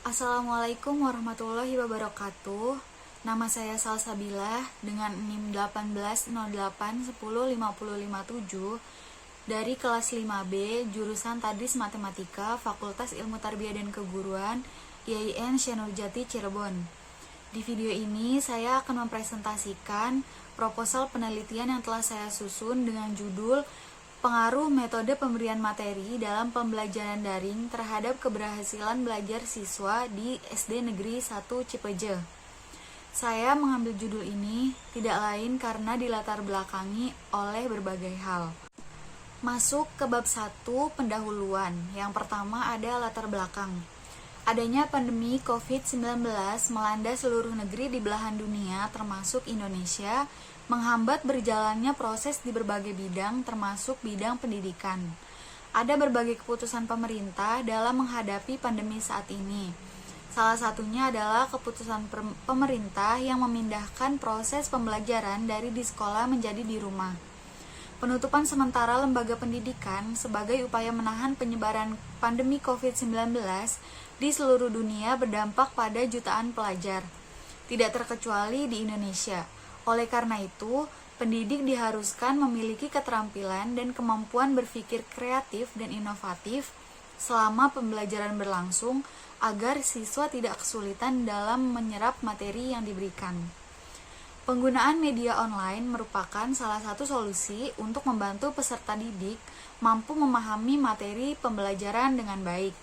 Assalamualaikum warahmatullahi wabarakatuh. Nama saya Salsabila dengan NIM 1808105057 dari kelas 5B jurusan Tadris Matematika Fakultas Ilmu Tarbiyah dan Keguruan IAIN Syenurjati Cirebon. Di video ini saya akan mempresentasikan proposal penelitian yang telah saya susun dengan judul Pengaruh metode pemberian materi dalam pembelajaran daring terhadap keberhasilan belajar siswa di SD Negeri 1 Cipeje. Saya mengambil judul ini tidak lain karena dilatar belakangi oleh berbagai hal. Masuk ke bab 1 pendahuluan. Yang pertama ada latar belakang. Adanya pandemi COVID-19 melanda seluruh negeri di belahan dunia termasuk Indonesia, menghambat berjalannya proses di berbagai bidang termasuk bidang pendidikan. Ada berbagai keputusan pemerintah dalam menghadapi pandemi saat ini. Salah satunya adalah keputusan pemerintah yang memindahkan proses pembelajaran dari di sekolah menjadi di rumah. Penutupan sementara lembaga pendidikan sebagai upaya menahan penyebaran pandemi COVID-19 di seluruh dunia berdampak pada jutaan pelajar, tidak terkecuali di Indonesia. Oleh karena itu, pendidik diharuskan memiliki keterampilan dan kemampuan berpikir kreatif dan inovatif selama pembelajaran berlangsung agar siswa tidak kesulitan dalam menyerap materi yang diberikan. Penggunaan media online merupakan salah satu solusi untuk membantu peserta didik mampu memahami materi pembelajaran dengan baik.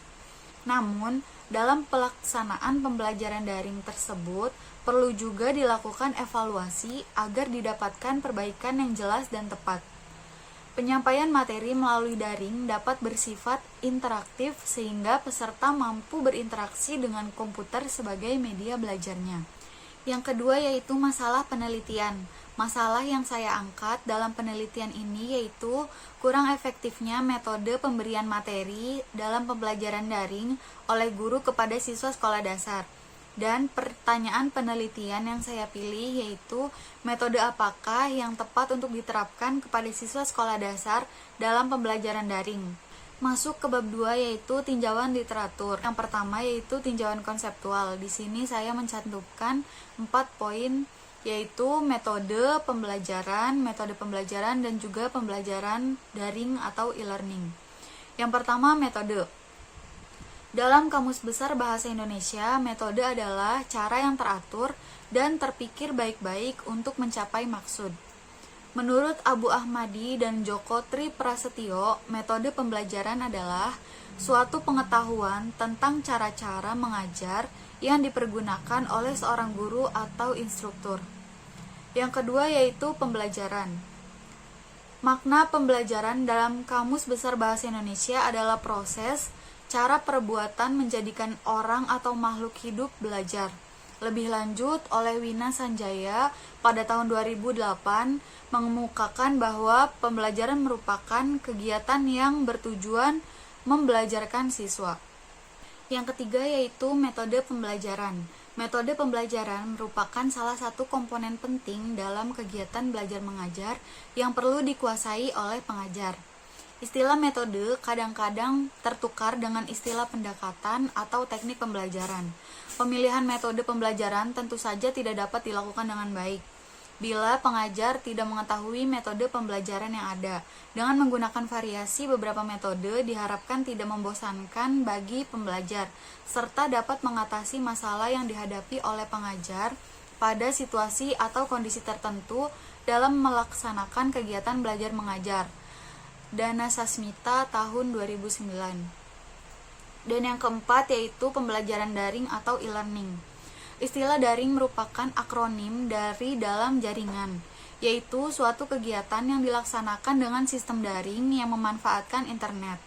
Namun, dalam pelaksanaan pembelajaran daring tersebut, perlu juga dilakukan evaluasi agar didapatkan perbaikan yang jelas dan tepat. Penyampaian materi melalui daring dapat bersifat interaktif sehingga peserta mampu berinteraksi dengan komputer sebagai media belajarnya. Yang kedua yaitu masalah penelitian. Masalah yang saya angkat dalam penelitian ini yaitu kurang efektifnya metode pemberian materi dalam pembelajaran daring oleh guru kepada siswa sekolah dasar. Dan pertanyaan penelitian yang saya pilih yaitu metode apakah yang tepat untuk diterapkan kepada siswa sekolah dasar dalam pembelajaran daring. Masuk ke bab 2 yaitu tinjauan literatur. Yang pertama yaitu tinjauan konseptual. Di sini saya mencantumkan 4 poin yaitu metode pembelajaran dan juga pembelajaran daring atau e-learning. Yang pertama, metode. Dalam Kamus Besar Bahasa Indonesia, metode adalah cara yang teratur dan terpikir baik-baik untuk mencapai maksud. Menurut Abu Ahmadi dan Joko Tri Prasetyo, metode pembelajaran adalah suatu pengetahuan tentang cara-cara mengajar yang dipergunakan oleh seorang guru atau instruktur. Yang kedua yaitu pembelajaran. Makna pembelajaran dalam Kamus Besar Bahasa Indonesia adalah proses, cara perbuatan menjadikan orang atau makhluk hidup belajar. Lebih lanjut oleh Wina Sanjaya pada tahun 2008 mengemukakan bahwa pembelajaran merupakan kegiatan yang bertujuan membelajarkan siswa. Yang ketiga yaitu metode pembelajaran. Metode pembelajaran merupakan salah satu komponen penting dalam kegiatan belajar mengajar yang perlu dikuasai oleh pengajar. Istilah metode kadang-kadang tertukar dengan istilah pendekatan atau teknik pembelajaran. Pemilihan metode pembelajaran tentu saja tidak dapat dilakukan dengan baik bila pengajar tidak mengetahui metode pembelajaran yang ada. Dengan menggunakan variasi beberapa metode diharapkan tidak membosankan bagi pembelajar, serta dapat mengatasi masalah yang dihadapi oleh pengajar pada situasi atau kondisi tertentu dalam melaksanakan kegiatan belajar mengajar. Dana Sasmita tahun 2009. Dan yang keempat yaitu pembelajaran daring atau e-learning. Istilah daring merupakan akronim dari dalam jaringan, yaitu suatu kegiatan yang dilaksanakan dengan sistem daring yang memanfaatkan internet.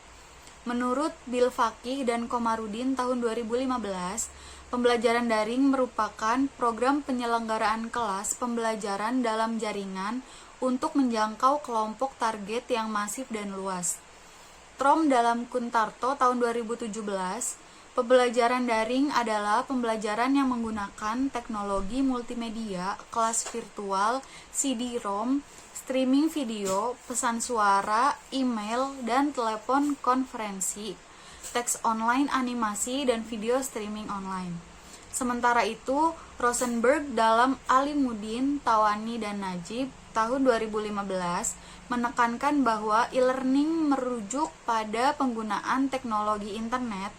Menurut Bill Fakih dan Komarudin tahun 2015, pembelajaran daring merupakan program penyelenggaraan kelas pembelajaran dalam jaringan untuk menjangkau kelompok target yang masif dan luas. Trom dalam Kuntarto tahun 2017, pembelajaran daring adalah pembelajaran yang menggunakan teknologi multimedia, kelas virtual, CD-ROM, streaming video, pesan suara, email, dan telepon konferensi teks online, animasi, dan video streaming online. Sementara itu, Rosenberg dalam Alimuddin, Tawani, dan Najib tahun 2015 menekankan bahwa e-learning merujuk pada penggunaan teknologi internet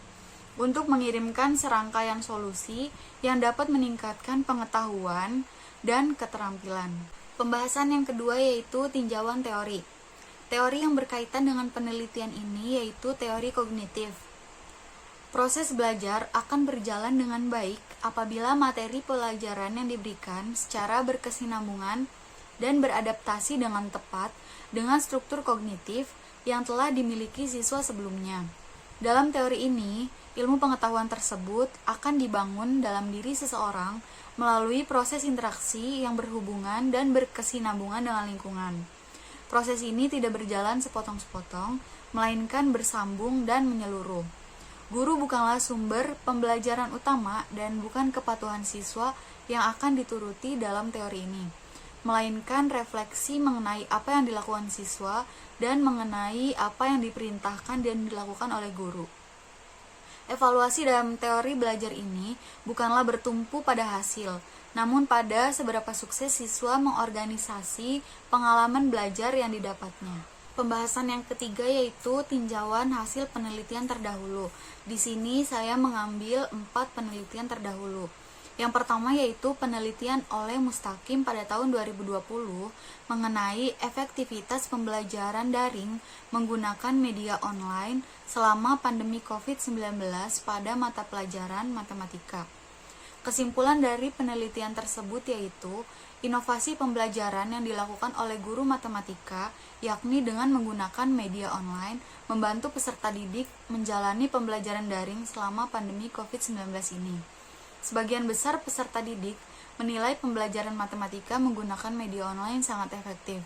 untuk mengirimkan serangkaian solusi yang dapat meningkatkan pengetahuan dan keterampilan. Pembahasan yang kedua yaitu tinjauan teori. Teori yang berkaitan dengan penelitian ini yaitu teori kognitif. Proses belajar akan berjalan dengan baik apabila materi pelajaran yang diberikan secara berkesinambungan dan beradaptasi dengan tepat dengan struktur kognitif yang telah dimiliki siswa sebelumnya. Dalam teori ini, ilmu pengetahuan tersebut akan dibangun dalam diri seseorang melalui proses interaksi yang berhubungan dan berkesinambungan dengan lingkungan. Proses ini tidak berjalan sepotong-sepotong, melainkan bersambung dan menyeluruh. Guru bukanlah sumber pembelajaran utama dan bukan kepatuhan siswa yang akan dituruti dalam teori ini, melainkan refleksi mengenai apa yang dilakukan siswa dan mengenai apa yang diperintahkan dan dilakukan oleh guru. Evaluasi dalam teori belajar ini bukanlah bertumpu pada hasil, namun pada seberapa sukses siswa mengorganisasi pengalaman belajar yang didapatnya. Pembahasan yang ketiga yaitu tinjauan hasil penelitian terdahulu. Di sini saya mengambil 4 penelitian terdahulu. Yang pertama yaitu penelitian oleh Mustaqim pada tahun 2020 mengenai efektivitas pembelajaran daring menggunakan media online selama pandemi COVID-19 pada mata pelajaran matematika. Kesimpulan dari penelitian tersebut yaitu inovasi pembelajaran yang dilakukan oleh guru matematika, yakni dengan menggunakan media online, membantu peserta didik menjalani pembelajaran daring selama pandemi COVID-19 ini. Sebagian besar peserta didik menilai pembelajaran matematika menggunakan media online sangat efektif,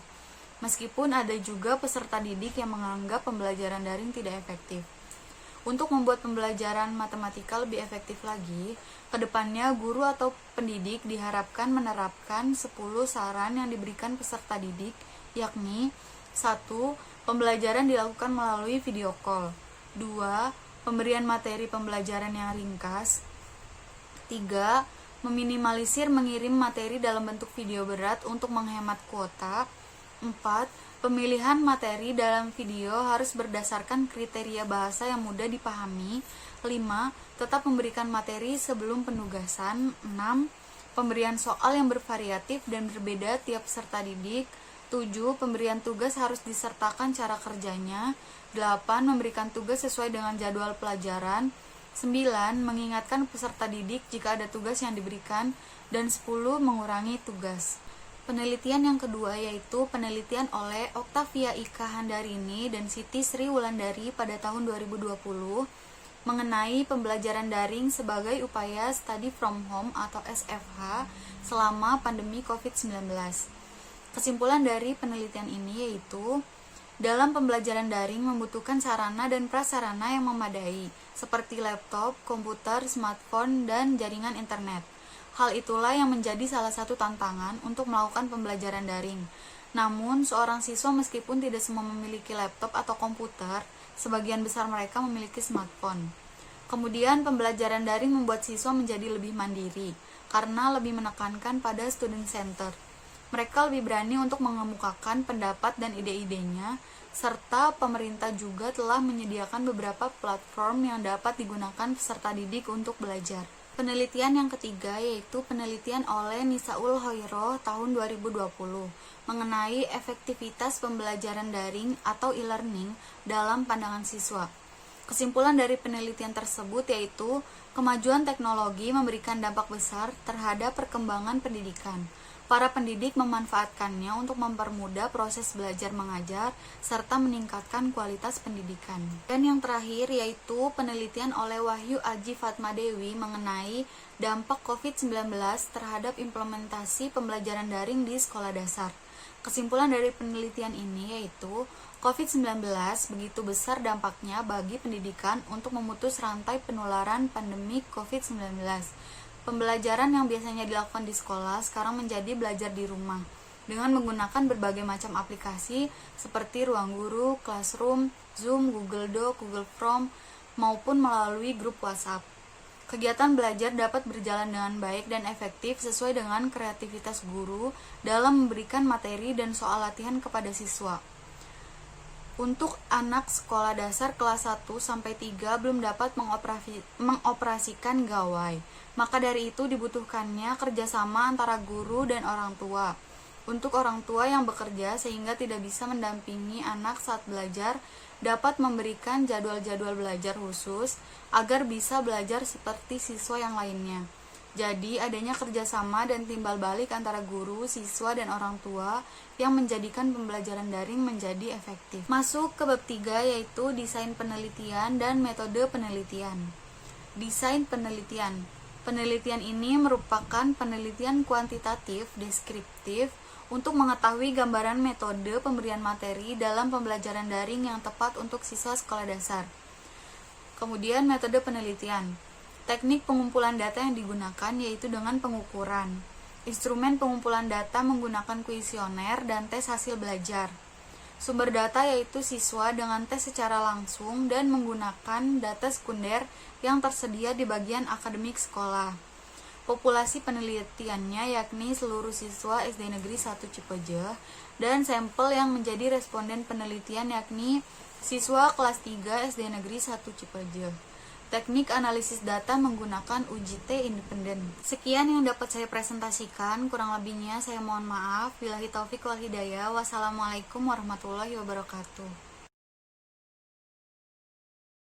meskipun ada juga peserta didik yang menganggap pembelajaran daring tidak efektif. Untuk membuat pembelajaran matematika lebih efektif lagi, kedepannya guru atau pendidik diharapkan menerapkan 10 saran yang diberikan peserta didik, yakni 1. Pembelajaran dilakukan melalui video call. 2. Pemberian materi pembelajaran yang ringkas. 3. Meminimalisir mengirim materi dalam bentuk video berat untuk menghemat kuota. 4. Pemilihan materi dalam video harus berdasarkan kriteria bahasa yang mudah dipahami. 5. Tetap memberikan materi sebelum penugasan. 6. Pemberian soal yang bervariatif dan berbeda tiap peserta didik. 7. Pemberian tugas harus disertakan cara kerjanya. 8. Memberikan tugas sesuai dengan jadwal pelajaran. 9. Mengingatkan peserta didik jika ada tugas yang diberikan. Dan 10. Mengurangi tugas. Penelitian yang kedua yaitu penelitian oleh Oktavia Ika Handarini dan Siti Sri Wulandari pada tahun 2020 mengenai pembelajaran daring sebagai upaya study from home atau SFH selama pandemi COVID-19. Kesimpulan dari penelitian ini yaitu dalam pembelajaran daring membutuhkan sarana dan prasarana yang memadai seperti laptop, komputer, smartphone, dan jaringan internet. Hal itulah yang menjadi salah satu tantangan untuk melakukan pembelajaran daring. Namun, seorang siswa meskipun tidak semua memiliki laptop atau komputer, sebagian besar mereka memiliki smartphone. Kemudian, pembelajaran daring membuat siswa menjadi lebih mandiri, karena lebih menekankan pada student center. Mereka lebih berani untuk mengemukakan pendapat dan ide-idenya, serta pemerintah juga telah menyediakan beberapa platform yang dapat digunakan peserta didik untuk belajar. Penelitian yang ketiga yaitu penelitian oleh Nisaul Hoiroh tahun 2020 mengenai efektivitas pembelajaran daring atau e-learning dalam pandangan siswa. Kesimpulan dari penelitian tersebut yaitu kemajuan teknologi memberikan dampak besar terhadap perkembangan pendidikan. Para pendidik memanfaatkannya untuk mempermudah proses belajar mengajar serta meningkatkan kualitas pendidikan. Dan yang terakhir yaitu penelitian oleh Wahyu Aji Fatmadewi mengenai dampak COVID-19 terhadap implementasi pembelajaran daring di sekolah dasar. Kesimpulan dari penelitian ini yaitu COVID-19 begitu besar dampaknya bagi pendidikan untuk memutus rantai penularan pandemi COVID-19. Pembelajaran yang biasanya dilakukan di sekolah sekarang menjadi belajar di rumah dengan menggunakan berbagai macam aplikasi seperti Ruang Guru, Classroom, Zoom, Google Doc, Google Form, maupun melalui grup WhatsApp. Kegiatan belajar dapat berjalan dengan baik dan efektif sesuai dengan kreativitas guru dalam memberikan materi dan soal latihan kepada siswa. Untuk anak sekolah dasar kelas 1 sampai 3 belum dapat mengoperasikan gawai. Maka dari itu dibutuhkannya kerjasama antara guru dan orang tua. Untuk orang tua yang bekerja sehingga tidak bisa mendampingi anak saat belajar, dapat memberikan jadwal-jadwal belajar khusus agar bisa belajar seperti siswa yang lainnya. Jadi, adanya kerjasama dan timbal balik antara guru, siswa, dan orang tua yang menjadikan pembelajaran daring menjadi efektif. Masuk ke bab 3 yaitu desain penelitian dan metode penelitian. Desain penelitian. Penelitian ini merupakan penelitian kuantitatif, deskriptif, untuk mengetahui gambaran metode pemberian materi dalam pembelajaran daring yang tepat untuk siswa sekolah dasar. Kemudian metode penelitian. Teknik pengumpulan data yang digunakan yaitu dengan pengukuran. Instrumen pengumpulan data menggunakan kuesioner dan tes hasil belajar. Sumber data yaitu siswa dengan tes secara langsung dan menggunakan data sekunder yang tersedia di bagian akademik sekolah. Populasi penelitiannya yakni seluruh siswa SD Negeri 1 Cipeujeuh dan sampel yang menjadi responden penelitian yakni siswa kelas 3 SD Negeri 1 Cipeujeuh. Teknik analisis data menggunakan uji T independen. Sekian yang dapat saya presentasikan, kurang lebihnya saya mohon maaf. Billahi taufik wal hidayah. Wassalamualaikum warahmatullahi wabarakatuh.